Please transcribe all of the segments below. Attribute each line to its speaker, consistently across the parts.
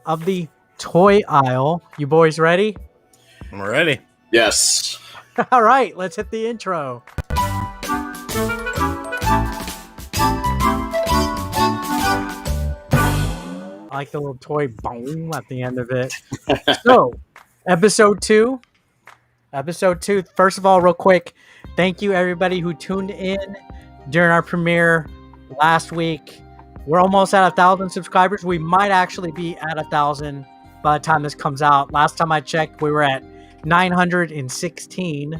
Speaker 1: of the toy aisle. You boys ready?
Speaker 2: I'm ready.
Speaker 3: Yes.
Speaker 1: All right, let's hit the intro. I like the little toy boom at the end of it. So, episode two. First of all, real quick, thank you everybody who tuned in during our premiere last week. We're almost at 1,000 subscribers. We might actually be at 1,000 by the time this comes out. Last time I checked, we were at 916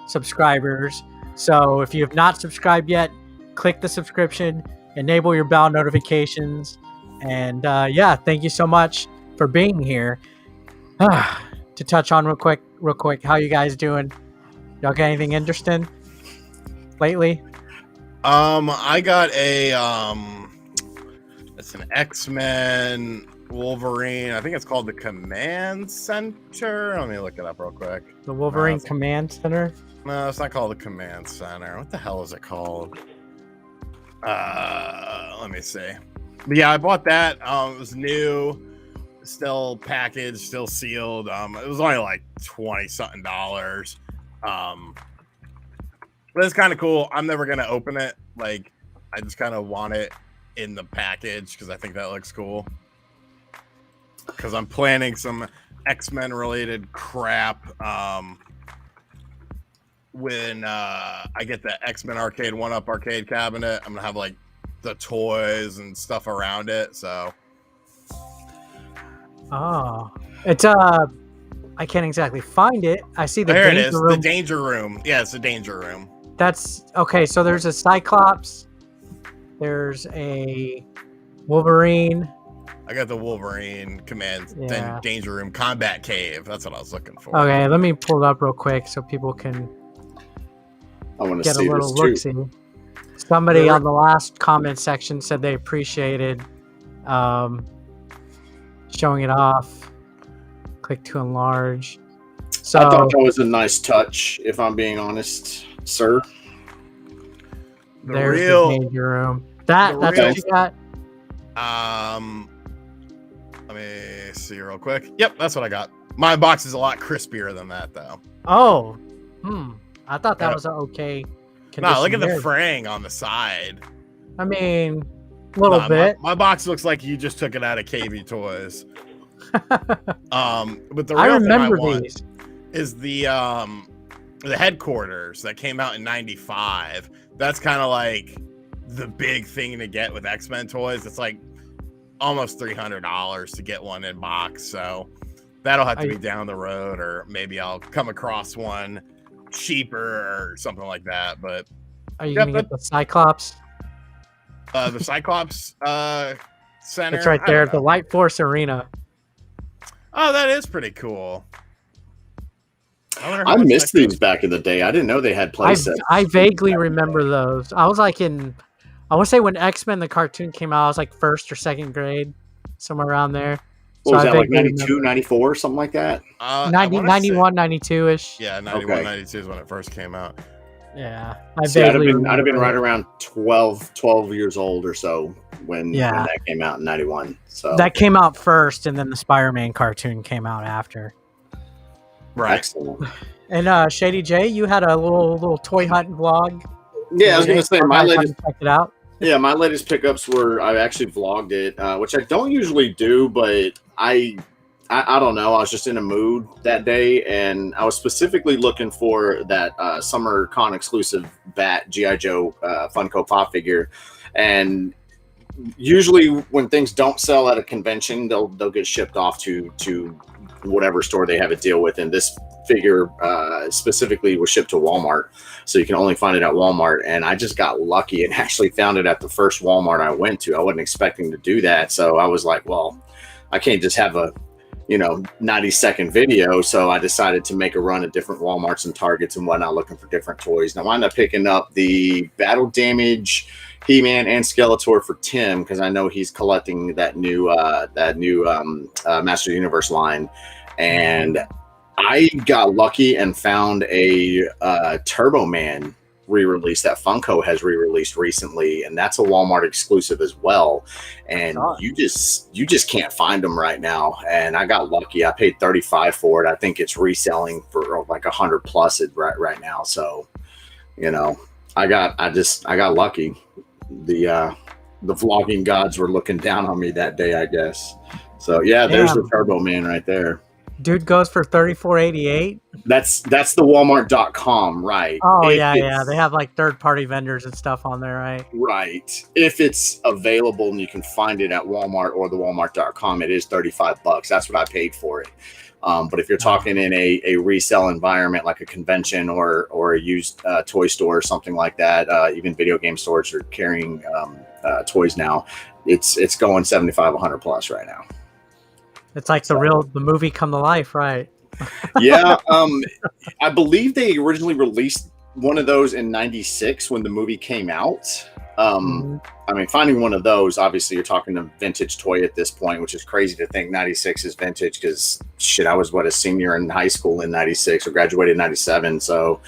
Speaker 1: subscribers. So if you have not subscribed yet, click the subscription, enable your bell notifications, and thank you so much for being here. To touch on real quick, how you guys doing? Y'all got anything interesting lately?
Speaker 2: I got it's an X-Men Wolverine. I think it's called the Command Center. Let me look it up real quick.
Speaker 1: The Wolverine Command Center?
Speaker 2: No, it's not called the Command Center. What the hell is it called? Let me see. But yeah, I bought that. It was new, still packaged, still sealed. It was only like $20-something. But it's kind of cool. I'm never gonna open it. Like, I just kind of want it in the package because I think that looks cool. Because I'm planning some X-Men related crap. When I get the X-Men Arcade 1-Up arcade cabinet, I'm gonna have like the toys and stuff around it. So,
Speaker 1: it's I can't exactly find it. I see the
Speaker 2: there
Speaker 1: danger
Speaker 2: it is.
Speaker 1: room.
Speaker 2: The danger room. Yeah, it's the danger room.
Speaker 1: That's okay. So there's a Cyclops. There's a Wolverine.
Speaker 2: I got the Wolverine Command Danger Room Combat Cave. That's what I was looking for.
Speaker 1: Okay, let me pull it up real quick so people can get a little look-see. Somebody on the last comment section said they appreciated showing it off. Click to enlarge. So
Speaker 3: I thought that was a nice touch, if I'm being honest, sir.
Speaker 1: There's the danger room. That's what you got?
Speaker 2: Let me see real quick. Yep, that's what I got. My box is a lot crispier than that, though.
Speaker 1: Oh, I thought that was an okay condition.
Speaker 2: No, look at the fraying on the side.
Speaker 1: I mean, a little bit.
Speaker 2: My box looks like you just took it out of KB Toys. But the real thing I want is the headquarters that came out in '95. That's kind of like the big thing to get with X-Men toys. It's like almost $300 to get one in box. So that'll have to be down the road, or maybe I'll come across one cheaper or something like that. But
Speaker 1: are you gonna get the Cyclops?
Speaker 2: The Cyclops Center.
Speaker 1: It's right there at the Light Force Arena.
Speaker 2: Oh, that is pretty cool.
Speaker 3: I missed these back in the day. I didn't know they had playsets.
Speaker 1: I vaguely remember those. I was like I want to say when X-Men the cartoon came out, I was like first or second grade, somewhere around there.
Speaker 3: What was that, like 92, 94, something like that?
Speaker 1: 91, 92-ish.
Speaker 2: Yeah, 91, 92 is when it first came out.
Speaker 1: Yeah.
Speaker 3: I'd have been right around 12 years old or so when that came out in 91. So
Speaker 1: that came out first, and then the Spider-Man cartoon came out after.
Speaker 2: Right.
Speaker 3: Excellent.
Speaker 1: And Shady Jay, you had a little toy hunting vlog.
Speaker 3: Yeah, I was going to say my latest.
Speaker 1: Check it out.
Speaker 3: Yeah, my latest pickups were I actually vlogged it, which I don't usually do, but I don't know. I was just in a mood that day, and I was specifically looking for that Summer Con exclusive Bat G.I. Joe Funko Pop figure, and usually when things don't sell at a convention, they'll get shipped off to whatever store they have a deal with, and this figure specifically was shipped to Walmart, so you can only find it at Walmart. And I just got lucky and actually found it at the first Walmart I went to. I wasn't expecting to do that, so I was like, well, I can't just have a 90-second video. So I decided to make a run at different Walmarts and Targets and whatnot, looking for different toys. And I wound up picking up the Battle Damage He-Man and Skeletor for Tim, because I know he's collecting that new Master Universe line. And I got lucky and found a Turbo Man re-release that Funko has re-released recently, and that's a Walmart exclusive as well. And you just can't find them right now. And I got lucky. I paid $35 for it. I think it's reselling for like $100 plus right now. So, you know, I got lucky. The vlogging gods were looking down on me that day, I guess. So yeah, there's the Turbo Man right there.
Speaker 1: Dude goes for $34.88.
Speaker 3: That's the Walmart.com, right?
Speaker 1: Oh, yeah. They have like third-party vendors and stuff on there, right?
Speaker 3: Right. If it's available and you can find it at Walmart or the Walmart.com, it is $35. That's what I paid for it. But if you're talking in a resale environment like a convention or a used toy store or something like that, even video game stores are carrying toys now. It's going $75, $100 plus right now.
Speaker 1: It's like the movie come to life, right?
Speaker 3: Yeah. I believe they originally released one of those in '96 when the movie came out. I mean, finding one of those, obviously you're talking a vintage toy at this point, which is crazy to think '96 is vintage because shit, I was a senior in high school in '96 or graduated in '97. So,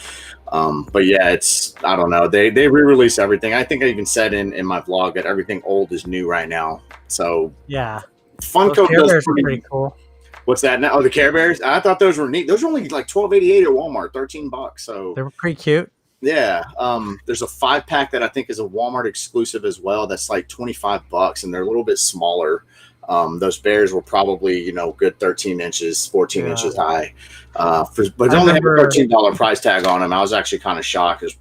Speaker 3: but yeah, I don't know. They re-release everything. I think I even said in my vlog that everything old is new right now. So
Speaker 1: yeah.
Speaker 3: Funko does
Speaker 1: pretty cool.
Speaker 3: What's that now? Oh, the Care Bears. I thought those were neat. Those are only like $12.88 at Walmart, $13. So
Speaker 1: they were pretty cute.
Speaker 3: Yeah. There's a 5-pack that I think is a Walmart exclusive as well. That's like $25, and they're a little bit smaller. Those bears were probably good 13 inches, 14 inches high. But they only have a $13 price tag on them. I was actually kind of shocked. It's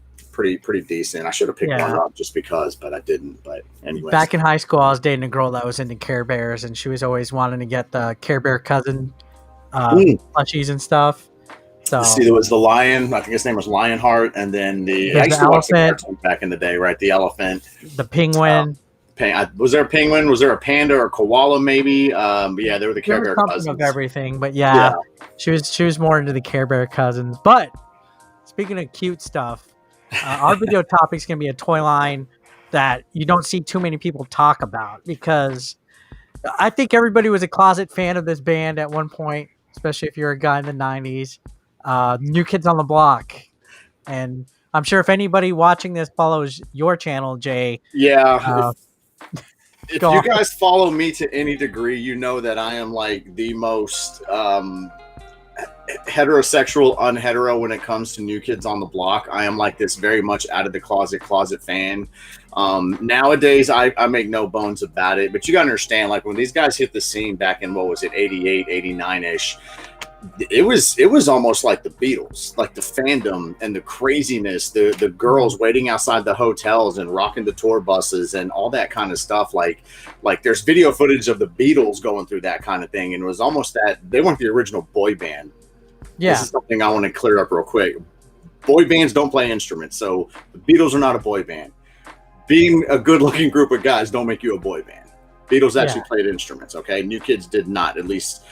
Speaker 3: pretty decent. I should have picked one up just because, but I didn't. But anyway,
Speaker 1: back in high school, I was dating a girl that was into Care Bears, and she was always wanting to get the Care Bear cousin plushies and stuff. So
Speaker 3: see, there was the lion. I think his name was Lionheart, and then I used to watch the cartoon back in the day, right? The elephant,
Speaker 1: the penguin.
Speaker 3: Was there a penguin? Was there a panda or a koala? Maybe. But yeah, they were the Care Bear cousins.
Speaker 1: Of everything, but yeah, she was more into the Care Bear cousins. But speaking of cute stuff. Our video topic is going to be a toy line that you don't see too many people talk about because I think everybody was a closet fan of this band at one point, especially if you're a guy in the 90s. New Kids on the Block. And I'm sure if anybody watching this follows your channel, Jay.
Speaker 3: Yeah. If you guys follow me to any degree, you know that I am like the most heterosexual unhetero when it comes to New Kids on the Block. I am like this very much out of the closet fan. Nowadays I make no bones about it, but you gotta understand, like when these guys hit the scene back in 88, 89-ish, it was almost like the Beatles, like the fandom and the craziness, the girls waiting outside the hotels and rocking the tour buses and all that kind of stuff. Like there's video footage of the Beatles going through that kind of thing, and it was almost that they weren't the original boy band. Yeah, this is something I want to clear up real quick. Boy bands don't play instruments, so the Beatles are not a boy band. Being a good-looking group of guys don't make you a boy band. Beatles actually played instruments. Okay, New Kids did not. At least,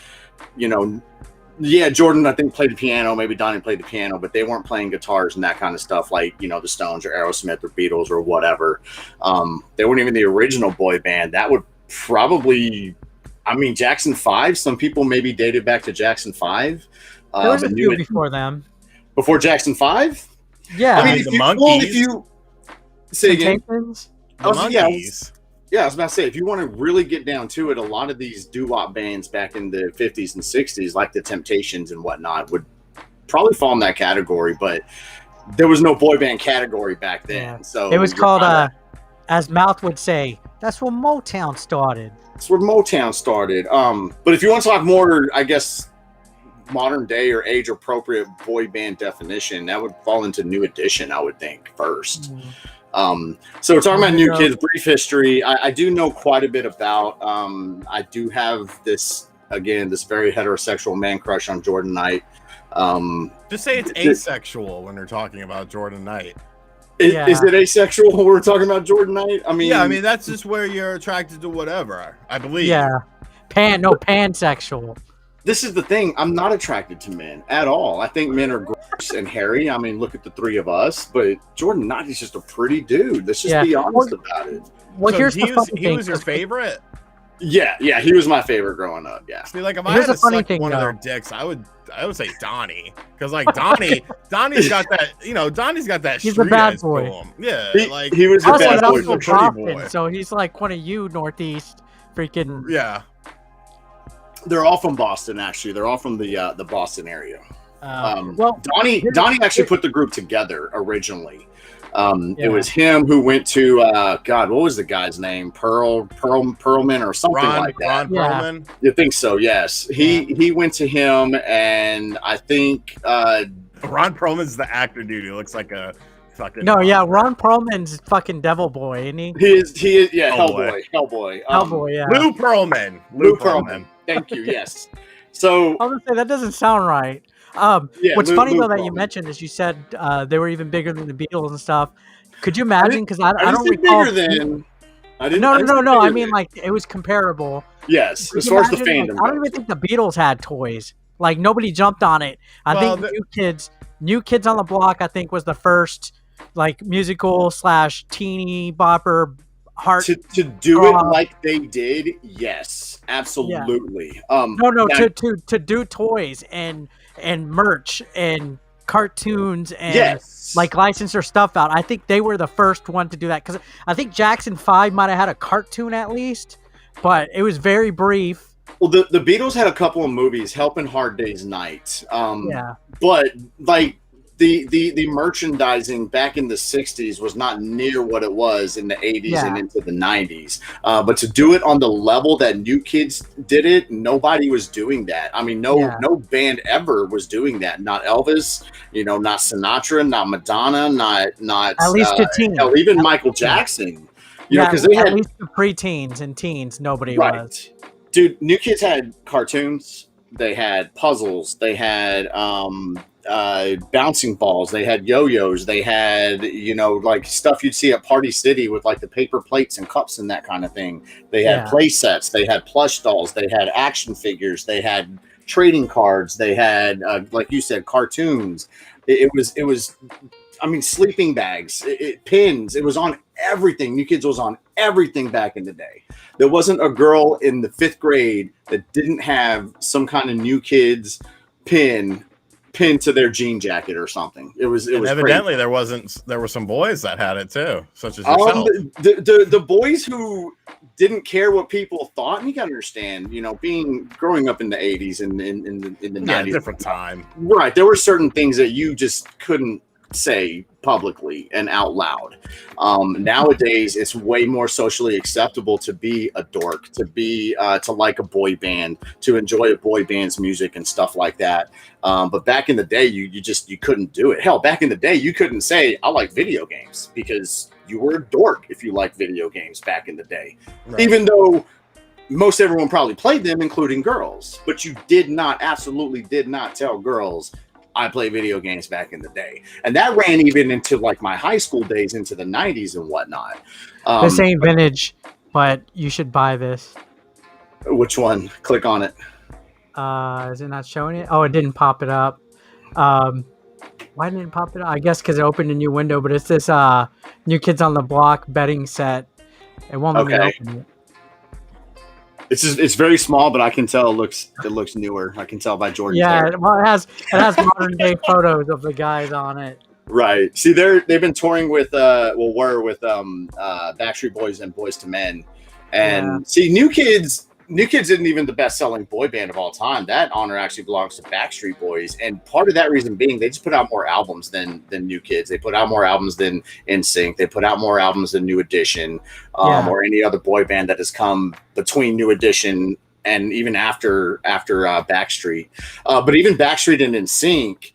Speaker 3: yeah, Jordan, I think, played the piano. Maybe Donnie played the piano, but they weren't playing guitars and that kind of stuff like, the Stones or Aerosmith or Beatles or whatever. They weren't even the original boy band. That would probably, Jackson 5. Some people maybe dated back to Jackson 5.
Speaker 1: There was a few before them.
Speaker 3: Before Jackson 5?
Speaker 1: Yeah.
Speaker 3: The Monkees. Say again.
Speaker 2: The Monkees.
Speaker 3: Yeah, I was about to say, if you want to really get down to it, a lot of these doo-wop bands back in the 50s and 60s, like the Temptations and whatnot, would probably fall in that category, but there was no boy band category back then. Yeah. So
Speaker 1: it was called, as Mouth would say, that's where Motown started.
Speaker 3: That's where Motown started. But if you want to talk more, I guess, modern day or age appropriate boy band definition, that would fall into New Edition, I would think, first. So we're talking about New Kids, brief history. I do know quite a bit about. I do have this very heterosexual man crush on Jordan Knight.
Speaker 2: Just say it's asexual when they're talking about Jordan Knight.
Speaker 3: Is it asexual when we're talking about Jordan Knight?
Speaker 2: That's just where you're attracted to whatever, I believe.
Speaker 1: Yeah, pansexual.
Speaker 3: This is the thing. I'm not attracted to men at all. I think men are gross and hairy. Look at the three of us. But Jordan Knight is just a pretty dude. Let's just be honest about it.
Speaker 1: Well, here's the funny thing.
Speaker 2: He was your favorite?
Speaker 3: Yeah, he was my favorite growing up. Yeah.
Speaker 2: See, like if I
Speaker 1: Here's
Speaker 2: had
Speaker 1: a
Speaker 2: to
Speaker 1: funny
Speaker 2: suck
Speaker 1: thing,
Speaker 2: one of their
Speaker 1: though.
Speaker 2: dicks, I would say Donnie, because like Donnie's got that, Donnie's got that.
Speaker 1: He's a bad
Speaker 2: street
Speaker 1: boy.
Speaker 2: to him. Yeah, like
Speaker 3: he was a
Speaker 1: Also,
Speaker 3: bad
Speaker 1: that's
Speaker 3: boy.
Speaker 2: He's a
Speaker 1: so
Speaker 2: pretty
Speaker 1: Boston,
Speaker 2: boy.
Speaker 1: so he's like one of you Northeast freaking.
Speaker 2: Yeah.
Speaker 3: They're all from Boston, actually. They're all from the Boston area.
Speaker 1: Well,
Speaker 3: Donnie actually put the group together originally. It
Speaker 1: Yeah.
Speaker 3: was him who went to God, what was the guy's name? Perlman or something like that.
Speaker 2: Ron Perlman.
Speaker 3: You think so? Yes. He went to him, and I think
Speaker 2: Ron Perlman's the actor dude who looks like a fucking.
Speaker 1: no, yeah, Ron Perlman's fucking Devil Boy, isn't he?
Speaker 3: he is yeah,
Speaker 2: Hellboy.
Speaker 3: Hellboy.
Speaker 1: Hellboy, yeah.
Speaker 2: Lou Pearlman.
Speaker 3: Lou Pearlman. Thank you. Yes. So
Speaker 1: I was gonna say that doesn't sound right. What's
Speaker 3: Lou-
Speaker 1: funny
Speaker 3: Lou
Speaker 1: though that you
Speaker 3: Pearlman.
Speaker 1: mentioned is you said they were even bigger than the Beatles and stuff. Could you imagine? Because I
Speaker 3: I
Speaker 1: don't
Speaker 3: didn't
Speaker 1: recall.
Speaker 3: bigger than. I didn't.
Speaker 1: No.
Speaker 3: I didn't say
Speaker 1: I
Speaker 3: bigger
Speaker 1: mean,
Speaker 3: than.
Speaker 1: like it was comparable.
Speaker 3: Yes,
Speaker 1: Could
Speaker 3: as
Speaker 1: you
Speaker 3: far as the
Speaker 1: imagine,
Speaker 3: fandom.
Speaker 1: like, I don't even think the Beatles had toys. Like nobody jumped on it. I
Speaker 2: Well,
Speaker 1: think New Kids on the Block, I think was the first like musical / teeny bopper heart.
Speaker 3: to do it like they did, yes, absolutely.
Speaker 1: No,
Speaker 3: now-
Speaker 1: to do toys and merch and cartoons and
Speaker 3: yes,
Speaker 1: like license their stuff out. I think they were the first one to do that because I think Jackson 5 might have had a cartoon at least, but it was very brief.
Speaker 3: well, the Beatles had a couple of movies, Helping Hard Day's Night. But like the merchandising back in the 60s was not near what it was in the 80s and into the 90s. But to do it on the level that New Kids did it, nobody was doing that. I mean, no band ever was doing that. Not Elvis, not Sinatra, not Madonna, not
Speaker 1: At least to teens.
Speaker 3: hell, even Michael Jackson. Because they
Speaker 1: at
Speaker 3: had
Speaker 1: least the preteens and teens, nobody
Speaker 3: right.
Speaker 1: was.
Speaker 3: Dude, New Kids had cartoons. They had puzzles. They had bouncing balls. They had yo-yos. They had like stuff you'd see at Party City with like the paper plates and cups and that kind of thing. They had play sets. They had plush dolls. They had action figures. They had trading cards. They had like you said, cartoons. It was I mean, sleeping bags, pins. It was on everything. New Kids was on everything back in the day. There wasn't a girl in the 5th grade that didn't have some kind of New Kids pin to their jean jacket or something. It was
Speaker 2: evidently
Speaker 3: crazy.
Speaker 2: there were some boys that had it too, such as yourself.
Speaker 3: The boys who didn't care what people thought, and you gotta understand, growing up in the 80s and in the 90s,
Speaker 2: different time.
Speaker 3: Right. There were certain things that you just couldn't say publicly and out loud. Nowadays, it's way more socially acceptable to be a dork, to be to like a boy band, to enjoy a boy band's music and stuff like that. But back in the day, you couldn't do it. Hell, back in the day, you couldn't say I like video games because you were a dork if you liked video games back in the day. Right. Even though most everyone probably played them, including girls, but you absolutely did not tell girls I play video games back in the day. And that ran even into like my high school days, into the 90s and whatnot.
Speaker 1: This ain't vintage, but you should buy this.
Speaker 3: Which one? Click on it.
Speaker 1: Is it not showing it? Oh, it didn't pop it up. Why didn't it pop it up? I guess because it opened a new window, but it's this New Kids on the Block betting set. It won't let me open it.
Speaker 3: It's very small, but I can tell it looks newer. I can tell by Jordan's hair.
Speaker 1: Well, it has modern day photos of the guys on it.
Speaker 3: Right. See, they've been touring with Backstreet Boys and Boys to Men, and see, New Kids isn't even the best selling boy band of all time. That honor actually belongs to Backstreet Boys, and part of that reason being they just put out more albums than New Kids. They put out more albums than NSYNC. They put out more albums than New Edition, or any other boy band that has come between New Edition and even after Backstreet. But even Backstreet and NSYNC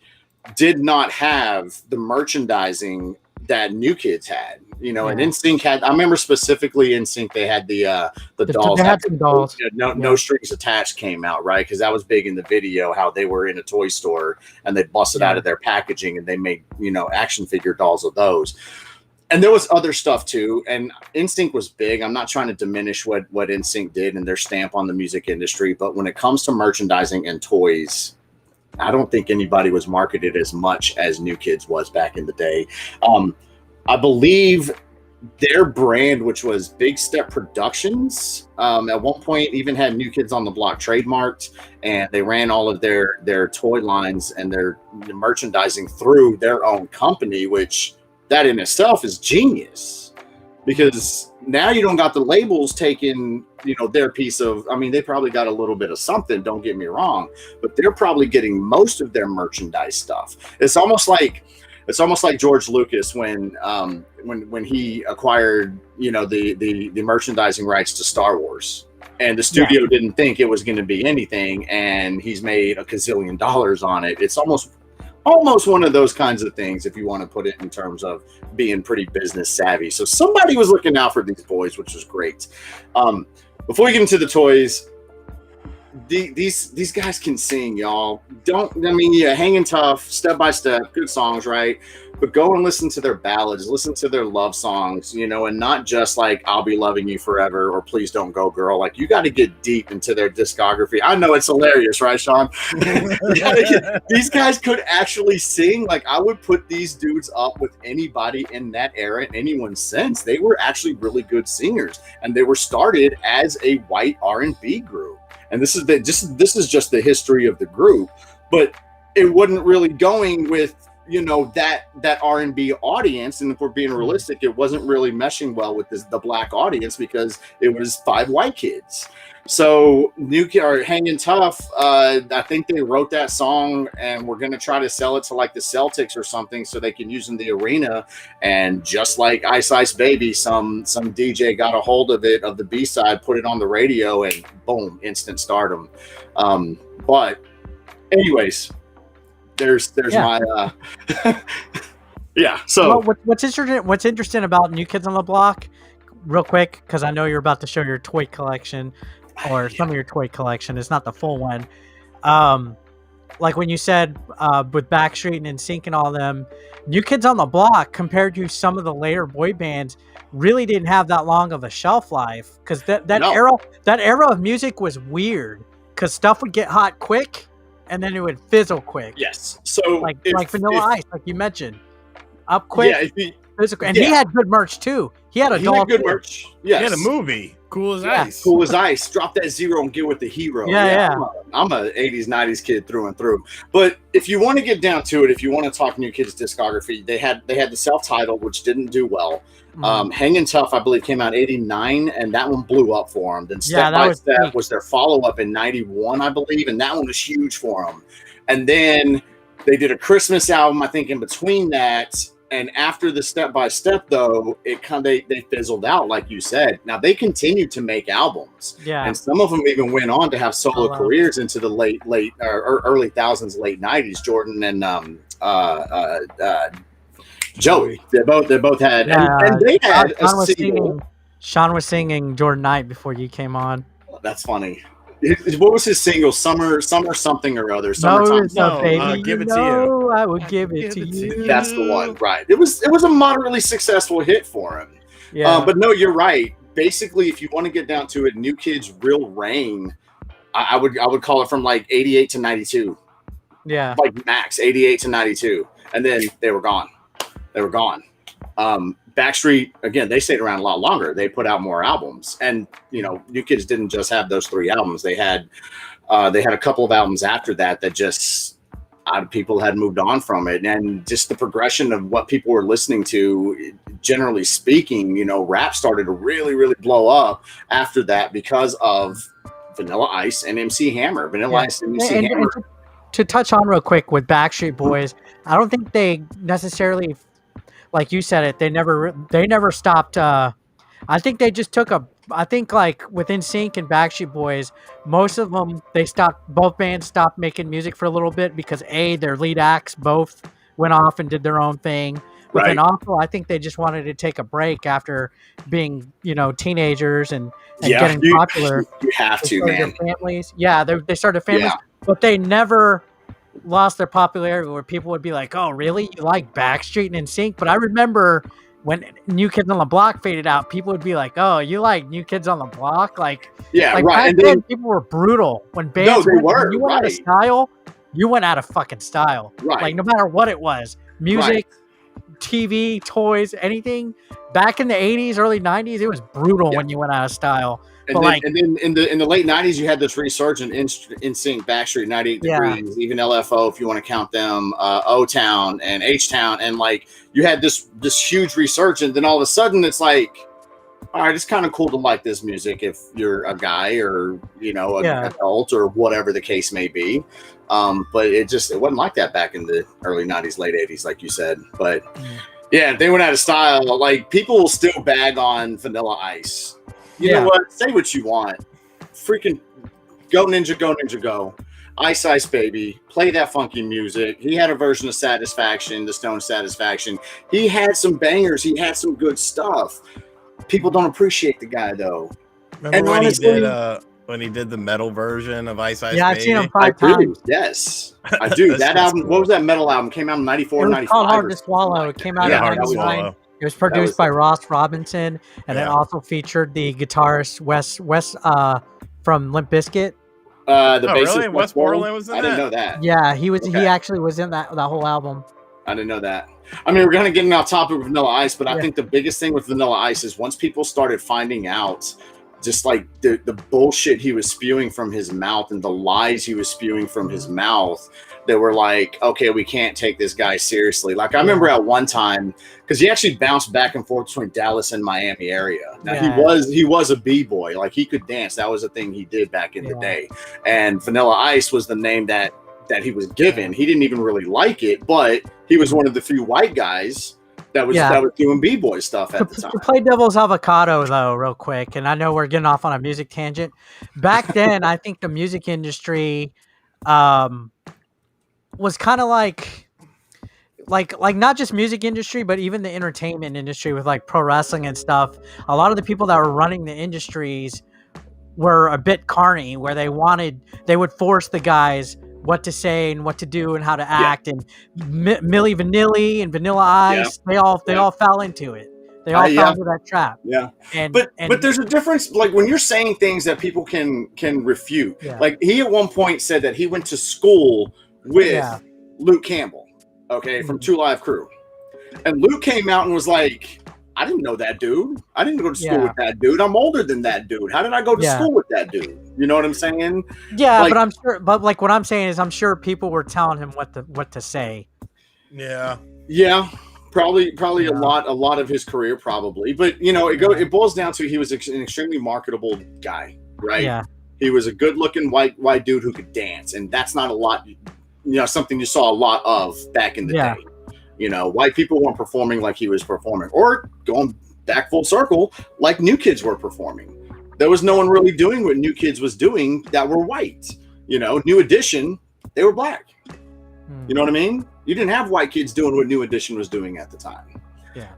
Speaker 3: did not have the merchandising that New Kids had. And NSYNC had. I remember specifically NSYNC. They had the dolls.
Speaker 1: They had some dolls.
Speaker 3: No strings attached came out, right? Because that was big in the video. How they were in a toy store and they busted out of their packaging and they made action figure dolls of those. And there was other stuff too. And NSYNC was big. I'm not trying to diminish what NSYNC did and their stamp on the music industry, but when it comes to merchandising and toys, I don't think anybody was marketed as much as New Kids was back in the day. I believe their brand, which was Big Step Productions, at one point even had New Kids on the Block trademarked, and they ran all of their toy lines and their merchandising through their own company, which that in itself is genius, because now you don't got the labels taking, you know, their piece of, I mean, they probably got a little bit of something, don't get me wrong, but they're probably getting most of their merchandise stuff. It's almost like George Lucas when he acquired, you know, the merchandising rights to Star Wars, and the studio didn't think it was going to be anything, and he's made a gazillion dollars on it. It's almost one of those kinds of things, if you want to put it in terms of being pretty business savvy. So somebody was looking out for these boys, which was great. Before we get into the toys, these guys can sing, y'all. Hanging Tough, Step by Step, good songs, right? But go and listen to their ballads, listen to their love songs, you know, and not just like I'll Be Loving You Forever or Please Don't Go Girl. Like, you got to get deep into their discography. I know it's hilarious, right, Sean? These guys could actually sing. Like, I would put these dudes up with anybody in that era and anyone since. They were actually really good singers, and they were started as a white R&B group. And this is just the history of the group, but it wasn't really going with, you know, that R&B audience. And if we're being realistic, it wasn't really meshing well with the black audience, because it was 5 white kids. So Hanging Tough, I think they wrote that song and we're going to try to sell it to like the Celtics or something so they can use in the arena. And just like Ice Ice Baby, some DJ got a hold of it, of the B-side, put it on the radio, and boom, instant stardom. But anyways, there's my yeah. So
Speaker 1: what's interesting about New Kids on the Block, real quick, because I know you're about to show your toy collection, or some of your toy collection. It's not the full one. Like when you said with Backstreet and NSYNC and all them, New Kids on the Block, compared to some of the later boy bands, really didn't have that long of a shelf life, because that era of music was weird, because stuff would get hot quick and then it would fizzle quick.
Speaker 3: Yes. So
Speaker 1: like Vanilla Ice, like you mentioned, up quick.
Speaker 3: Yeah.
Speaker 1: And he had good merch too. He had good
Speaker 3: merch. Yes.
Speaker 2: He had a movie. Cool as Ice.
Speaker 3: Cool as Ice. Drop that zero and get with the hero.
Speaker 1: Yeah.
Speaker 3: I'm a 80s, 90s kid through and through. But if you want to get down to it, if you want to talk New Kids discography, they had the self-titled, which didn't do well. Hanging Tough, I believe, came out 89, and that one blew up for them. Then Step by Step was their follow-up in 91, I believe, and that one was huge for them. And then they did a Christmas album, I think, in between that. And after the Step by Step, though, they fizzled out, like you said. Now they continued to make albums, and some of them even went on to have solo careers into the late or early thousands, late 90s. Jordan and Joey, they both had, and they had a single.
Speaker 1: Sean was singing Jordan Knight before you came on.
Speaker 3: That's funny. What was his single? Summer something or other.
Speaker 1: Summertime.
Speaker 2: Baby, give it to you.
Speaker 1: I would give it to you.
Speaker 3: That's the one, right? It was a moderately successful hit for him. Yeah. But no, you're right. Basically, if you want to get down to it, New Kids' real reign, I would call it from like 88 to 92.
Speaker 1: Yeah.
Speaker 3: Like max 88 to 92, and then they were gone. Backstreet, again, they stayed around a lot longer. They put out more albums, and you know, New Kids didn't just have those 3 albums. They had a couple of albums after that just people had moved on from it, and just the progression of what people were listening to, generally speaking, you know, rap started to really, really blow up after that because of Vanilla Ice and MC Hammer. Ice and MC Hammer.
Speaker 1: And to touch on real quick with Backstreet Boys, I don't think they necessarily, like you said it, they never stopped. I think they just took I think like with NSYNC and Backstreet Boys, most of them, both bands stopped making music for a little bit because their lead acts both went off and did their own thing. But then also, I think they just wanted to take a break after being, you know, teenagers and getting popular.
Speaker 3: You have to, man.
Speaker 1: Families. Yeah, they started families, but they never lost their popularity, where people would be like, "Oh, really? You like Backstreet and NSYNC?" But I remember when New Kids on the Block faded out, people would be like, "Oh, you like New Kids on the Block?" Like right. Back then, people were brutal. When bands when you went out of style, you went out of fucking style.
Speaker 3: Right.
Speaker 1: Like no matter what it was, music, TV, toys, anything. Back in the 80s, early 90s, it was brutal when you went out of style.
Speaker 3: And then in the late 90s, you had this resurgent in sync, Backstreet, 98 Degrees, even LFO, if you want to count them, O-Town and H-Town. And like you had this huge resurgence. Then all of a sudden it's like, all right, it's kind of cool to like this music if you're a guy or, an adult or whatever the case may be. But it wasn't like that back in the early 90s, late 80s, like you said. But yeah, they went out of style. Like people will still bag on Vanilla Ice. You know what? Say what you want. Freaking go Ninja Go. Ice Ice Baby. Play that funky music. He had a version of Satisfaction, the Stone Satisfaction. He had some bangers. He had some good stuff. People don't appreciate the guy though.
Speaker 2: Remember when he did the metal version of Ice Ice Baby?
Speaker 1: I've seen him 5 times.
Speaker 3: Yes, I do. That album, what was that metal album? Came out in 94, 95.
Speaker 1: It was called Hard to Swallow. It came out in 99. It was produced by Ross Robinson, and it also featured the guitarist Wes from Limp Bizkit.
Speaker 2: Really? Wes Borland was in that?
Speaker 3: I didn't know that.
Speaker 1: Yeah, he was. Okay. He actually was in that whole album.
Speaker 3: I didn't know that. I mean, we're kind of getting off topic with Vanilla Ice, but I think the biggest thing with Vanilla Ice is once people started finding out just like the bullshit he was spewing from his mouth and the lies he was spewing from his mouth, that were like, okay, we can't take this guy seriously. Like I remember at one time, because he actually bounced back and forth between Dallas and Miami area. Now he was a b-boy, like he could dance. That was a thing he did back in the day. And Vanilla Ice was the name that he was given. He didn't even really like it, but he was one of the few white guys that was doing b-boy stuff at the time.
Speaker 1: To play devil's avocado though, real quick, and I know we're getting off on a music tangent. Back then, I think the music industry was kind of like not just music industry, but even the entertainment industry with like pro wrestling and stuff. A lot of the people that were running the industries were a bit carny, where they would force the guys what to say and what to do and how to act. And Milli Vanilli and Vanilla Ice, they all fell into it. They all fell into that trap.
Speaker 3: Yeah. But there's a difference, like when you're saying things that people can refute. Yeah. Like he at one point said that he went to school with Luke Campbell, from 2 Live Crew. And Luke came out and was like, I didn't know that dude. I didn't go to school with that dude. I'm older than that dude. How did I go to school with that dude? You know what I'm saying?
Speaker 1: Yeah, but I'm sure. But like what I'm saying is, I'm sure people were telling him what to say.
Speaker 2: Yeah.
Speaker 3: Yeah. Probably a lot of his career, probably. But it boils down to he was an extremely marketable guy, right? Yeah. He was a good-looking white dude who could dance, and that's not a lot. Something you saw a lot of back in the day. White people weren't performing like he was performing, or going back full circle, like New Kids were performing. There was no one really doing what New Kids was doing that were white. New Edition, they were black. You know what I mean? You didn't have white kids doing what New Edition was doing at the time.
Speaker 1: Yeah.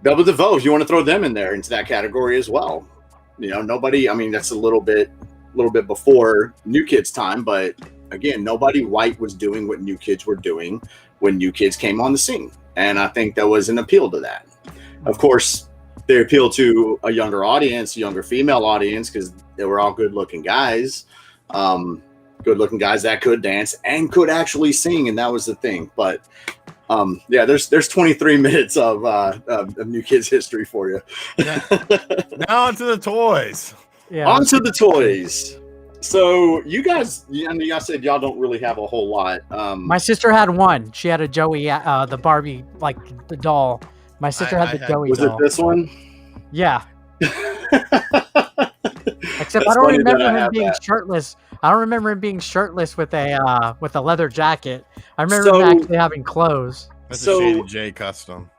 Speaker 3: Double DeVoe, if you want to throw them in there into that category as well. Nobody. I mean, that's a little bit before New Kids time, but again, nobody white was doing what New Kids were doing when New Kids came on the scene, and I think there was an appeal to that. Of course, they appealed to a younger audience, a younger female audience, because they were all good-looking guys. Good-looking guys that could dance and could actually sing, and that was the thing. But there's 23 minutes of New Kids history for you.
Speaker 2: Now onto the toys.
Speaker 1: Yeah.
Speaker 3: Onto the toys. So you guys, y'all said y'all don't really have a whole lot.
Speaker 1: My sister had one. She had a Joey, the Barbie, like the doll. My sister had the Joey doll.
Speaker 3: Was it this one?
Speaker 1: Yeah. Except I don't remember him being shirtless. I don't remember him being shirtless with a leather jacket. I remember him actually having clothes.
Speaker 2: That's a Shady Jay custom.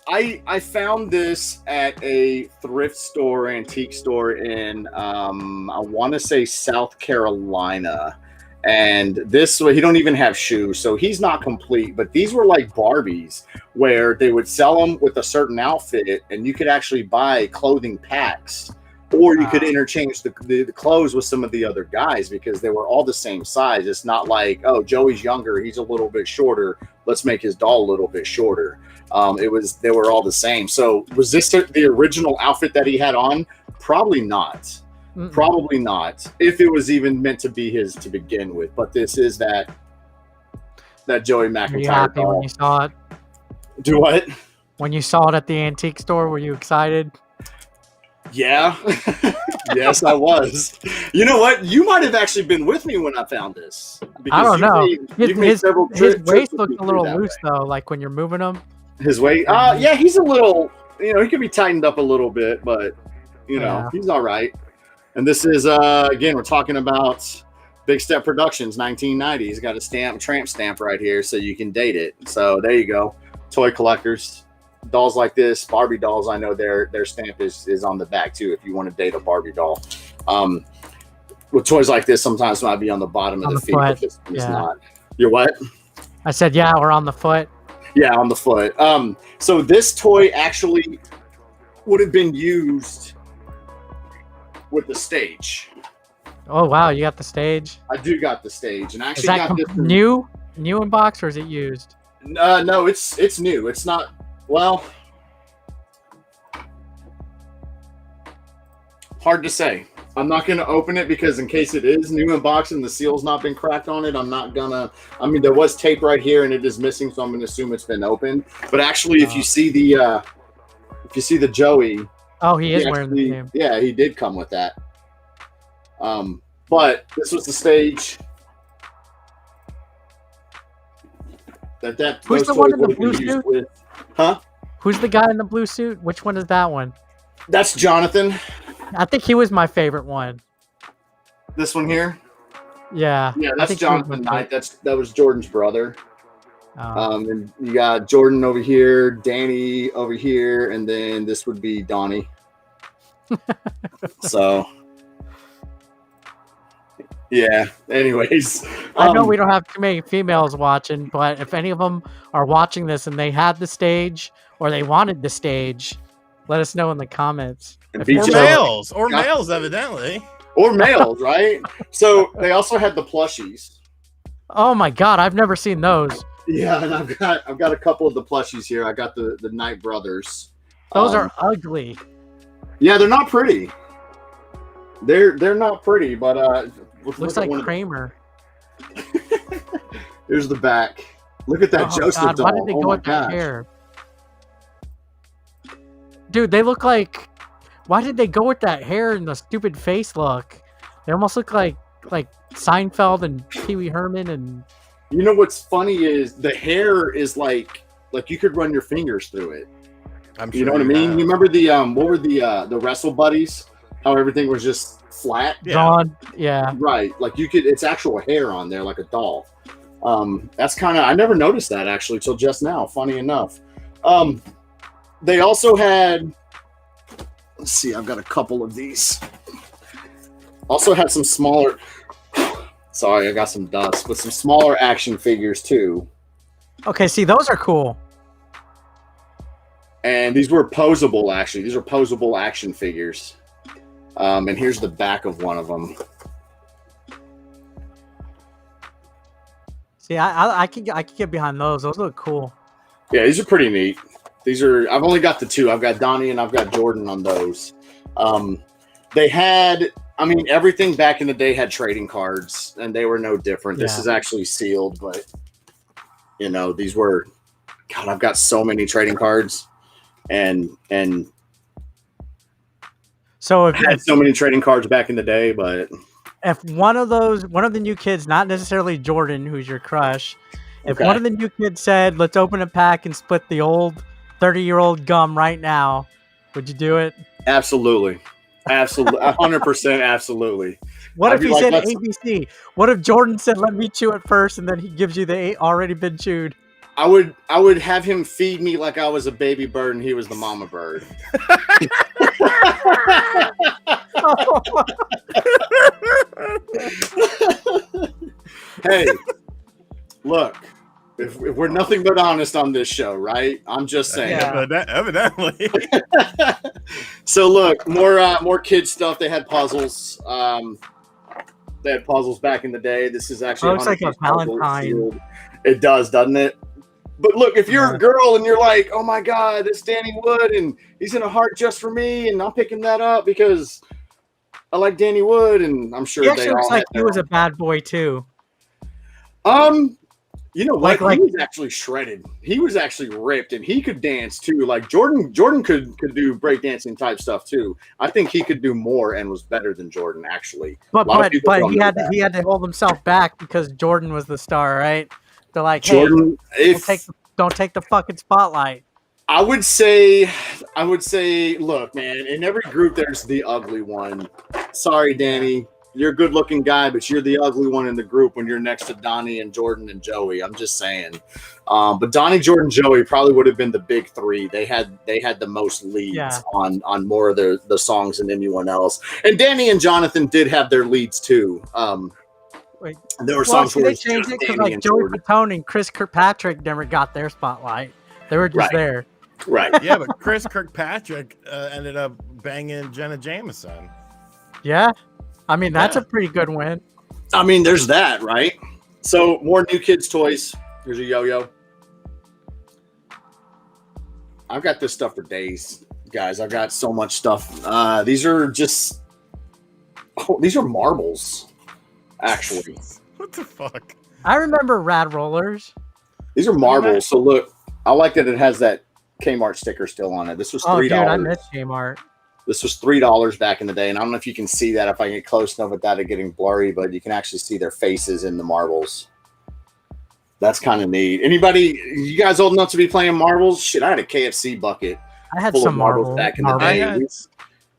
Speaker 3: I found this at a thrift store, antique store in I want to say South Carolina. And this, he don't even have shoes, so he's not complete. But these were like Barbies, where they would sell them with a certain outfit, and you could actually buy clothing packs, or you could interchange the clothes with some of the other guys because they were all the same size. It's not like, oh, Joey's younger, he's a little bit shorter, let's make his doll a little bit shorter. They were all the same. So was this the original outfit that he had on? Probably not. Mm-mm. Probably not, if it was even meant to be his to begin with. But this is that Joey McIntyre
Speaker 1: happy
Speaker 3: doll.
Speaker 1: when you saw it?
Speaker 3: Do what?
Speaker 1: When you saw it at the antique store, were you excited?
Speaker 3: Yeah. Yes, I was. You know what? You might have actually been with me when I found this.
Speaker 1: I don't know.
Speaker 3: You've made several
Speaker 1: his
Speaker 3: trips
Speaker 1: waist
Speaker 3: with
Speaker 1: looks
Speaker 3: me
Speaker 1: a little
Speaker 3: through that
Speaker 1: loose
Speaker 3: way.
Speaker 1: though, like when you're moving them.
Speaker 3: His weight? Yeah, he's a little, he could be tightened up a little bit, but, he's all right. And this is, again, we're talking about Big Step Productions, 1990. He's got a tramp stamp right here so you can date it. So there you go. Toy collectors. Dolls like this, Barbie dolls, I know their stamp is on the back too if you want to date a Barbie doll. With toys like this, sometimes it might be on the bottom of the feet. But this one's not. You're what?
Speaker 1: I said, yeah, we're on the foot.
Speaker 3: Yeah, on the foot. So this toy actually would have been used with the stage.
Speaker 1: Oh wow, you got the stage.
Speaker 3: I do got the stage, and I actually
Speaker 1: Is that
Speaker 3: got this
Speaker 1: new in box, or is it used?
Speaker 3: No, it's new. It's not. Well, hard to say. I'm not going to open it because in case it is new in box and the seal's not been cracked on it, I'm not gonna. I mean, there was tape right here and it is missing, so I'm going to assume it's been opened. But actually, if you see the Joey,
Speaker 1: oh, he is wearing the name.
Speaker 3: Yeah, he did come with that. But this was the stage.
Speaker 1: Who's the one in the blue suit?
Speaker 3: With. Huh?
Speaker 1: Who's the guy in the blue suit? Which one is that one?
Speaker 3: That's Jonathan.
Speaker 1: I think he was my favorite one.
Speaker 3: This one here?
Speaker 1: Yeah.
Speaker 3: Yeah, that's Jonathan Knight. That was Jordan's brother. And you got Jordan over here, Danny over here, and then this would be Donnie. So yeah. Anyways,
Speaker 1: I know we don't have too many females watching, but if any of them are watching this and they had the stage or they wanted the stage, let us know in the comments.
Speaker 2: Or males, evidently.
Speaker 3: Or males, right? So they also had the plushies.
Speaker 1: Oh my god, I've never seen those.
Speaker 3: Yeah, and I've got a couple of the plushies here. I got the Knight brothers.
Speaker 1: Those are ugly.
Speaker 3: Yeah, they're not pretty. They're not pretty, but
Speaker 1: looks like Kramer.
Speaker 3: Here's the back. Look at that Joseph
Speaker 1: god,
Speaker 3: doll.
Speaker 1: Why did they go with that hair? Dude, they look like. Why did they go with that hair and the stupid face look? They almost look like Seinfeld and Pee Wee Herman and.
Speaker 3: You know what's funny is the hair is like you could run your fingers through it.
Speaker 2: I'm sure
Speaker 3: you know what I mean? You remember the what were the Wrestle Buddies? How everything was just flat.
Speaker 1: Drawn. Yeah.
Speaker 3: Right. Like you could. It's actual hair on there, like a doll. That's kind of. I never noticed that actually till just now. Funny enough. They also had. Let's see. I've got a couple of these. Also had some smaller. Sorry, I got some dust, but some smaller action figures too.
Speaker 1: Okay, see, those are cool.
Speaker 3: And these were posable, actually. These are posable action figures. And here's the back of one of them.
Speaker 1: See, I can get behind those. Those look cool.
Speaker 3: Yeah, these are pretty neat. These are. I've only got the two. I've got Donnie and I've got Jordan on those. They had. I mean, everything back in the day had trading cards, and they were no different. Yeah. This is actually sealed, but these were. God, I've got so many trading cards, and
Speaker 1: so
Speaker 3: I had so many trading cards back in the day. But
Speaker 1: if one of the new kids, not necessarily Jordan, who's your crush, if one of the new kids said, "Let's open a pack and split the old 30-year-old gum right now," would you do it?
Speaker 3: Absolutely. Absolutely, 100%. Absolutely.
Speaker 1: What if he said ABC? What if Jordan said, "Let me chew it first," and then he gives you the already been chewed?
Speaker 3: I would have him feed me like I was a baby bird and he was the mama bird. Hey, look. If we're nothing but honest on this show, right? I'm just saying.
Speaker 2: Yeah, evidently.
Speaker 3: So look, more kid stuff. They had puzzles. They had puzzles back in the day. This is actually
Speaker 1: looks like a Valentine.
Speaker 3: It does, doesn't it? But look, if you're a girl and you're like, "Oh my God, it's Danny Wood, and he's in a heart just for me," and I'm picking that up because I like Danny Wood, and I'm sure
Speaker 1: he actually looks like he was a bad boy too.
Speaker 3: You know what? He was actually shredded. He was actually ripped, and he could dance too. Like Jordan could do breakdancing type stuff too. I think he could do more and was better than Jordan actually.
Speaker 1: But he had to hold himself back because Jordan was the star, right? They're like,
Speaker 3: Jordan,
Speaker 1: hey, don't take the fucking spotlight.
Speaker 3: I would say, look, man, in every group there's the ugly one. Sorry, Danny. You're a good-looking guy, but you're the ugly one in the group when you're next to Donnie and Jordan and Joey. I'm just saying. But Donnie, Jordan, Joey probably would have been the big three. They had the most leads on more of the songs than anyone else. And Danny and Jonathan did have their leads too. There were songs where
Speaker 1: they changed it because like Joey Fatone and Chris Kirkpatrick never got their spotlight. They were just there.
Speaker 3: Right.
Speaker 2: Yeah, but Chris Kirkpatrick ended up banging Jenna Jameson.
Speaker 1: Yeah. I mean, that's a pretty good win.
Speaker 3: I mean, there's that, right? So, more New Kids toys. Here's a yo-yo. I've got this stuff for days, guys. I've got so much stuff. These are marbles, actually.
Speaker 2: What the fuck?
Speaker 1: I remember Rad Rollers.
Speaker 3: These are marbles. So, look, I like that it has that Kmart sticker still on it. This was $3.
Speaker 1: Oh, dude, I miss Kmart.
Speaker 3: This was $3 back in the day, and I don't know if you can see that if I get close enough without it getting blurry, but you can actually see their faces in the marbles. That's kind of neat. Anybody, you guys old enough to be playing marbles? Shit, I had a KFC bucket.
Speaker 1: I had some marbles
Speaker 3: back in the day.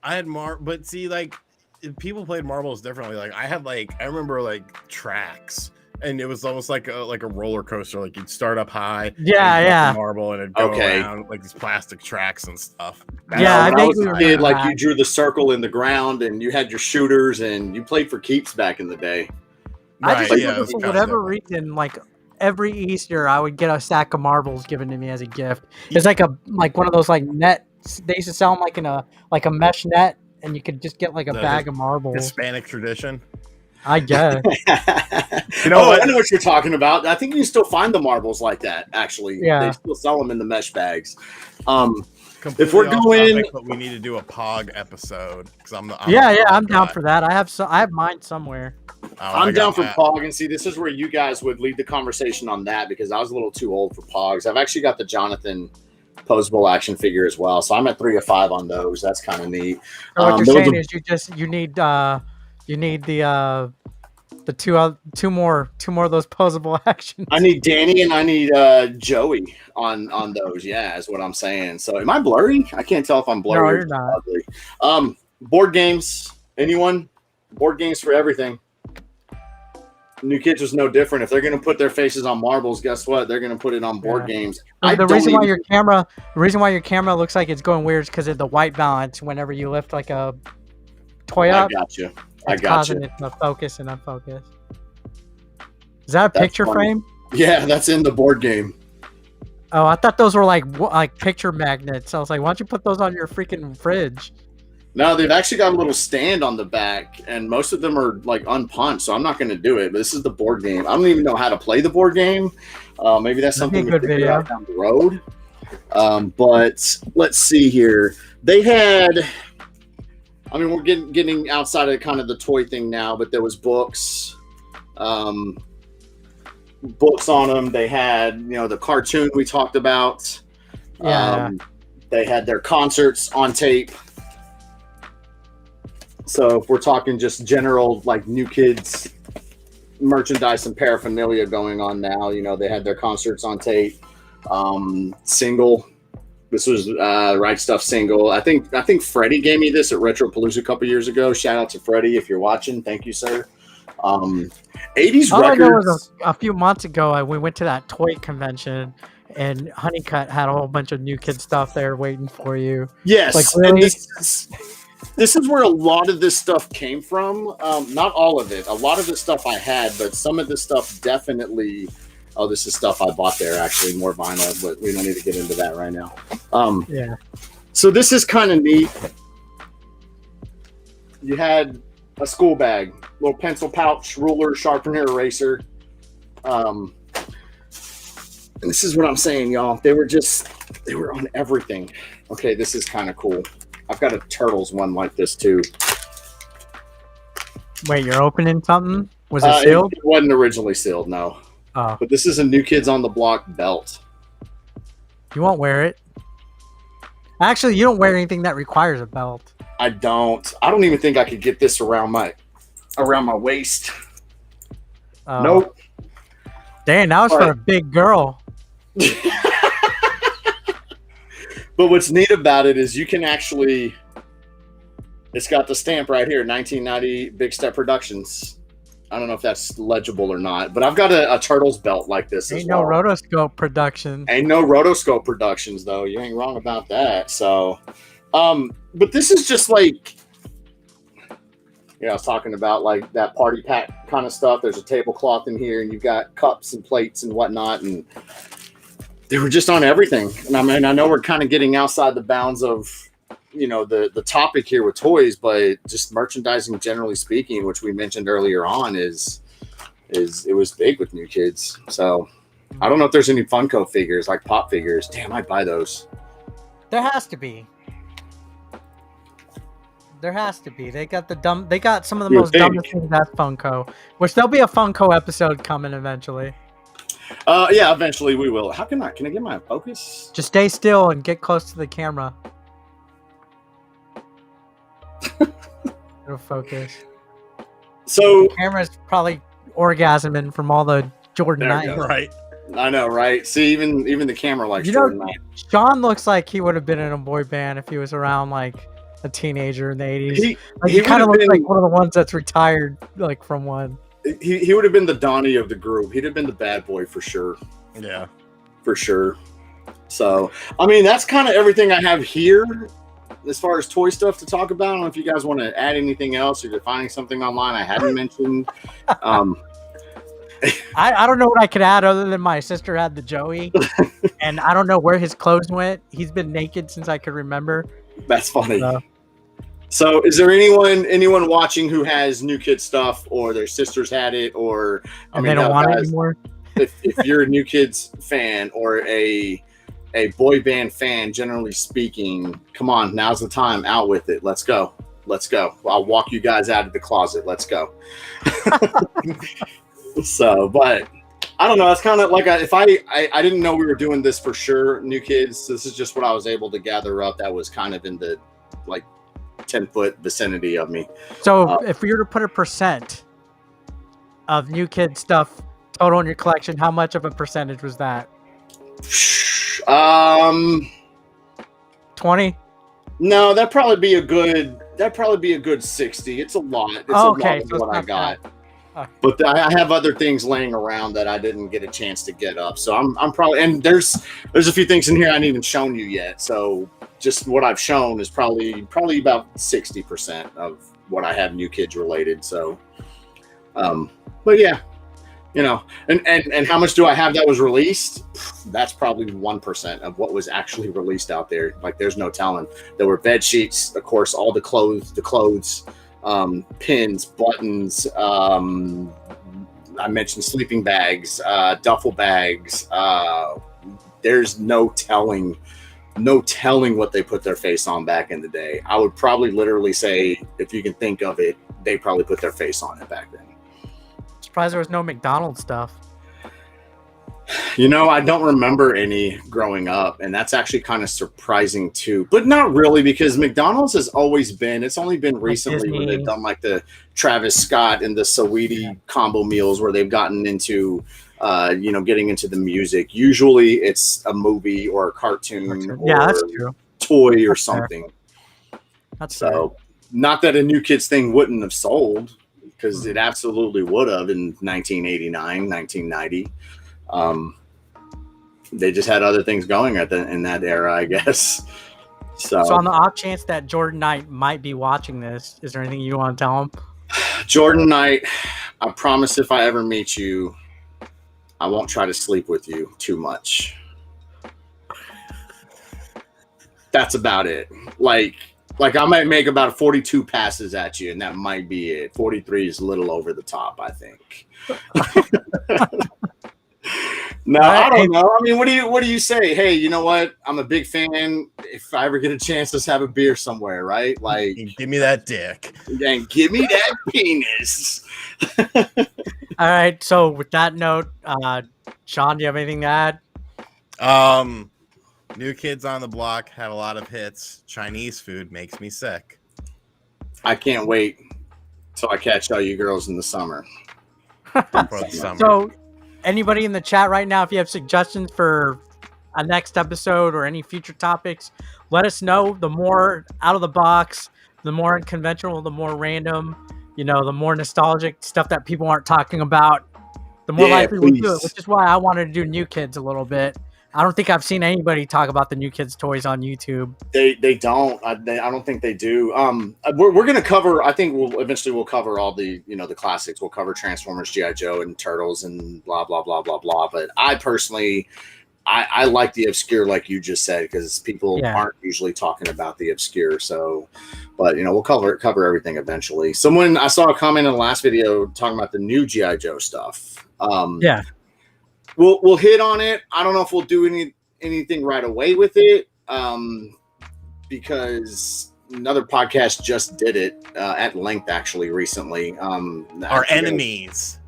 Speaker 2: I had but see, like, people played marbles differently. Like, I remember like tracks. And it was almost like a roller coaster. Like you'd start up high,
Speaker 1: yeah,
Speaker 2: marble, and it'd go around like these plastic tracks and stuff.
Speaker 1: Yeah,
Speaker 3: I was a kid. Like you drew the circle in the ground, and you had your shooters, and you played for keeps back in the day.
Speaker 1: I just for whatever reason, like every Easter, I would get a sack of marbles given to me as a gift. It's like one of those like nets. They used to sell them like in a mesh net, and you could just get like a bag of marbles.
Speaker 2: Hispanic tradition.
Speaker 1: I guess.
Speaker 3: I know what you're talking about. I think you still find the marbles like that. Actually, they still sell them in the mesh bags. If we're going,
Speaker 2: but we need to do a Pog episode because I'm
Speaker 1: down for that. I have mine somewhere.
Speaker 3: I'm down for Pog, and see, this is where you guys would lead the conversation on that because I was a little too old for Pogs. I've actually got the Jonathan posable action figure as well, so I'm at 3 of 5 on those. That's kind of neat.
Speaker 1: So what you're saying is you need the two more of those posable actions.
Speaker 3: I need Danny and I need Joey on those. Yeah, is what I'm saying. So am I blurry? I can't tell if I'm blurry.
Speaker 1: No, you're not.
Speaker 3: Ugly. Board games. Anyone? Board games for everything. New Kids was no different. If they're going to put their faces on marbles, guess what? They're going to put it on board games.
Speaker 1: The reason why your camera looks like it's going weird is because of the white balance. Whenever you lift like a toy up,
Speaker 3: I got you.
Speaker 1: It to focus and unfocus. Is that a picture frame?
Speaker 3: Yeah, that's in the board game.
Speaker 1: Oh, I thought those were like picture magnets. I was like, why don't you put those on your freaking fridge?
Speaker 3: No, they've actually got a little stand on the back, and most of them are like unpunched, so I'm not going to do it. But this is the board game. I don't even know how to play the board game. Maybe that's something we figure out down the road. But let's see here. They had. I mean, we're getting outside of kind of the toy thing now, but there was books on them. They had, the cartoon we talked about.
Speaker 1: Yeah.
Speaker 3: They had their concerts on tape. So if we're talking just general, like New Kids merchandise and paraphernalia going on now, they had their concerts on tape. Single. This was Right Stuff single. I think Freddie gave me this at Retropalooza a couple years ago. Shout out to Freddie if you're watching. Thank you, sir. 80s
Speaker 1: All
Speaker 3: records.
Speaker 1: I know was a few months ago, we went to that toy convention, and Honeycutt had a whole bunch of New Kid stuff there waiting for you.
Speaker 3: Yes,
Speaker 1: like really.
Speaker 3: This is where a lot of this stuff came from. Not all of it. A lot of the stuff I had, but some of this stuff definitely. Oh, this is stuff I bought there, actually, more vinyl, but we don't need to get into that right now.
Speaker 1: Yeah.
Speaker 3: So this is kind of neat. You had a school bag, little pencil pouch, ruler, sharpener, eraser. And this is what I'm saying, y'all. They were on everything. Okay, this is kind of cool. I've got a Turtles one like this, too.
Speaker 1: Wait, you're opening something? Was it sealed?
Speaker 3: It wasn't originally sealed, no.
Speaker 1: Oh,
Speaker 3: But this is a New Kids on the Block belt.
Speaker 1: you won't wear it. Actually, you don't wear anything that requires a belt.
Speaker 3: I don't even think I could get this around my waist.
Speaker 1: Oh.
Speaker 3: Nope.
Speaker 1: Dang, that was
Speaker 3: All
Speaker 1: for
Speaker 3: right.
Speaker 1: a big girl.
Speaker 3: But what's neat about it is you can actually, it's got the stamp right here, 1990 Big Step Productions. I don't know if that's legible or not, but I've got a Turtles belt like this as
Speaker 1: Ain't
Speaker 3: well.
Speaker 1: no rotoscope production.
Speaker 3: Ain't no Rotoscope Productions, though. You ain't wrong about that. So, but this is just like, I was talking about like that party pack kind of stuff. There's a tablecloth in here, and you've got cups and plates and whatnot, and they were just on everything. And I mean, I know we're kind of getting outside the bounds of, the topic here with toys, but just merchandising, generally speaking, which we mentioned earlier on, is it was big with New Kids. So I don't know if there's any Funko figures, like pop figures. Damn, I'd buy those.
Speaker 1: There has to be. They got some of the
Speaker 3: You
Speaker 1: most
Speaker 3: think?
Speaker 1: dumbest things at Funko. Which there'll be a Funko episode coming eventually.
Speaker 3: Yeah, eventually we will. Can I get my focus?
Speaker 1: Just stay still and get close to the camera. It'll focus.
Speaker 3: So
Speaker 1: The camera's probably orgasming from all the Jordan
Speaker 3: There you
Speaker 1: 9.
Speaker 3: go.
Speaker 2: Right.
Speaker 3: I know, right? See, even the camera likes
Speaker 1: You know,
Speaker 3: Jordan 9.
Speaker 1: Sean looks like he would have been in a boy band if he was around like a teenager in the 80s.
Speaker 3: He
Speaker 1: He kind of
Speaker 3: would've
Speaker 1: looks like
Speaker 3: been-
Speaker 1: one of the ones that's retired like from one.
Speaker 3: he would have been the Donnie of the group. He'd have been the bad boy for sure.
Speaker 2: Yeah.
Speaker 3: For sure. So, I mean, that's kind of everything I have here as far as toy stuff to talk about. I don't know if you guys want to add anything else or you're finding something online I hadn't mentioned.
Speaker 1: I don't know what I could add other than my sister had the Joey, and I don't know where his clothes went. He's been naked since I could remember.
Speaker 3: That's funny.
Speaker 1: So-
Speaker 3: So, is there anyone watching who has New Kid stuff, or their sisters had it, or
Speaker 1: And they don't want it
Speaker 3: guys,
Speaker 1: anymore.
Speaker 3: if you're a New Kids fan or a boy band fan, generally speaking, come on, now's the time. Out with it. Let's go. I'll walk you guys out of the closet. Let's go. So, but I don't know. It's kind of like if I didn't know we were doing this for sure, New Kids. This is just what I was able to gather up. That was kind of in the 10-foot vicinity of me.
Speaker 1: So if we were to put a percent of New Kid stuff total in your collection, how much of a percentage was that? 20?
Speaker 3: No, that'd probably be a good 60. It's a lot. It's a
Speaker 1: Okay,
Speaker 3: lot of
Speaker 1: so it's
Speaker 3: what I
Speaker 1: not
Speaker 3: got.
Speaker 1: bad. Oh.
Speaker 3: But I have other things laying around that I didn't get a chance to get up. So I'm probably, and there's a few things in here I haven't even shown you yet. So just what I've shown is probably about 60% of what I have New Kids related. So, but yeah, and how much do I have that was released? That's probably 1% of what was actually released out there. Like there's no telling. There were bed sheets, of course, all the clothes, pins, buttons. I mentioned sleeping bags, duffel bags. There's no telling what they put their face on back in the day. I would probably literally say, if you can think of it, they probably put their face on it back then.
Speaker 1: Surprised there was no McDonald's stuff.
Speaker 3: I don't remember any growing up, and that's actually kind of surprising too. But not really, because McDonald's has always been. It's only been recently when they've done like the Travis Scott and the Saweetie combo meals, where they've gotten into, getting into the music. Usually, it's a movie or a cartoon,
Speaker 1: Yeah,
Speaker 3: or
Speaker 1: that's true.
Speaker 3: toy or
Speaker 1: That's
Speaker 3: something.
Speaker 1: That's fair.
Speaker 3: So, not that a New Kids thing wouldn't have sold, because it absolutely would have in 1989, 1990. They just had other things going in that era, I guess. So
Speaker 1: on the off chance that Jordan Knight might be watching this, is there anything you want to tell him?
Speaker 3: Jordan Knight, I promise if I ever meet you, I won't try to sleep with you too much. That's about it. Like I might make about 42 passes at you, and that might be it. 43 is a little over the top, I think. No, I don't know. I mean, what do you say? Hey, you know what? I'm a big fan. If I ever get a chance, let's have a beer somewhere, right? Like,
Speaker 2: Give me that dick.
Speaker 3: and give me that penis.
Speaker 1: All right. So with that note, Sean, do you have anything to add?
Speaker 2: New Kids on the Block had a lot of hits. Chinese food makes me sick.
Speaker 3: I can't wait till I catch all you girls in the summer.
Speaker 2: For the summer.
Speaker 1: So, anybody in the chat right now, if you have suggestions for a next episode or any future topics, let us know. The more out of the box, the more unconventional, the more random, the more nostalgic stuff that people aren't talking about, the more likely we'll do it, which is why I wanted to do New Kids a little bit. I don't think I've seen anybody talk about the New Kids toys on YouTube.
Speaker 3: They don't. I don't think they do. We're gonna cover. I think we'll cover all the the classics. We'll cover Transformers, G.I. Joe, and Turtles, and blah blah blah blah blah. But I personally, I like the obscure, like you just said, because people aren't usually talking about the obscure. So, but we'll cover everything eventually. Someone, I saw a comment in the last video talking about the new G.I. Joe stuff. We'll hit on it. I don't know if we'll do anything right away with it, because another podcast just did it at length actually recently.
Speaker 2: Our enemies.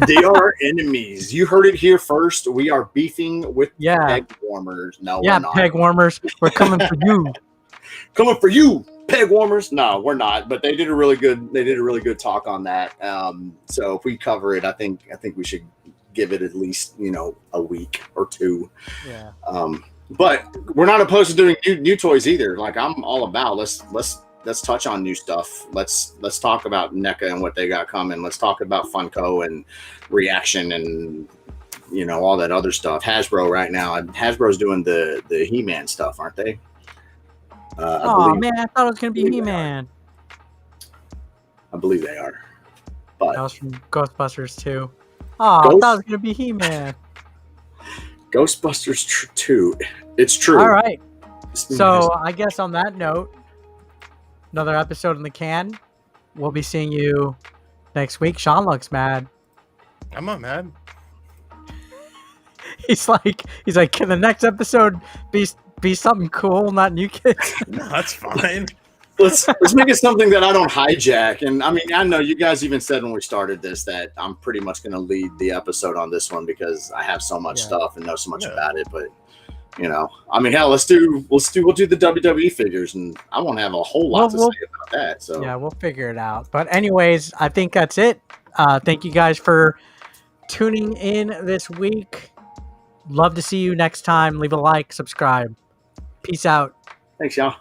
Speaker 3: They are enemies. You heard it here first. We are beefing with peg warmers. No, we're not.
Speaker 1: Peg warmers. We're coming for you.
Speaker 3: Coming for you, peg warmers. No, we're not. But they did a really good talk on that. So if we cover it, I think we should give it at least a week or two.
Speaker 1: Yeah.
Speaker 3: But we're not opposed to doing new toys either. Like I'm all about let's touch on new stuff. Let's talk about NECA and what they got coming. Let's talk about Funko and Reaction and all that other stuff. Hasbro right now. Hasbro's doing the He-Man stuff, aren't they?
Speaker 1: Man, I thought it was gonna be He-Man.
Speaker 3: I believe they are. But
Speaker 1: that was from Ghostbusters 2. Oh, I thought it was gonna be He-Man.
Speaker 3: Ghostbusters 2. It's true.
Speaker 1: All right. So I guess on that note, another episode in the can. We'll be seeing you next week. Sean looks mad.
Speaker 2: I'm not mad.
Speaker 1: He's like, can the next episode be something cool, not New Kids?
Speaker 2: No, that's fine.
Speaker 3: Let's make it something that I don't hijack. And I mean, I know you guys even said when we started this that I'm pretty much going to lead the episode on this one because I have so much stuff and know so much about it. But I mean, hell, we'll do the WWE figures, and I won't have a whole lot to say about that. So
Speaker 1: yeah, we'll figure it out. But anyways, I think that's it. Thank you guys for tuning in this week. Love to see you next time. Leave a like, subscribe. Peace out.
Speaker 3: Thanks, y'all.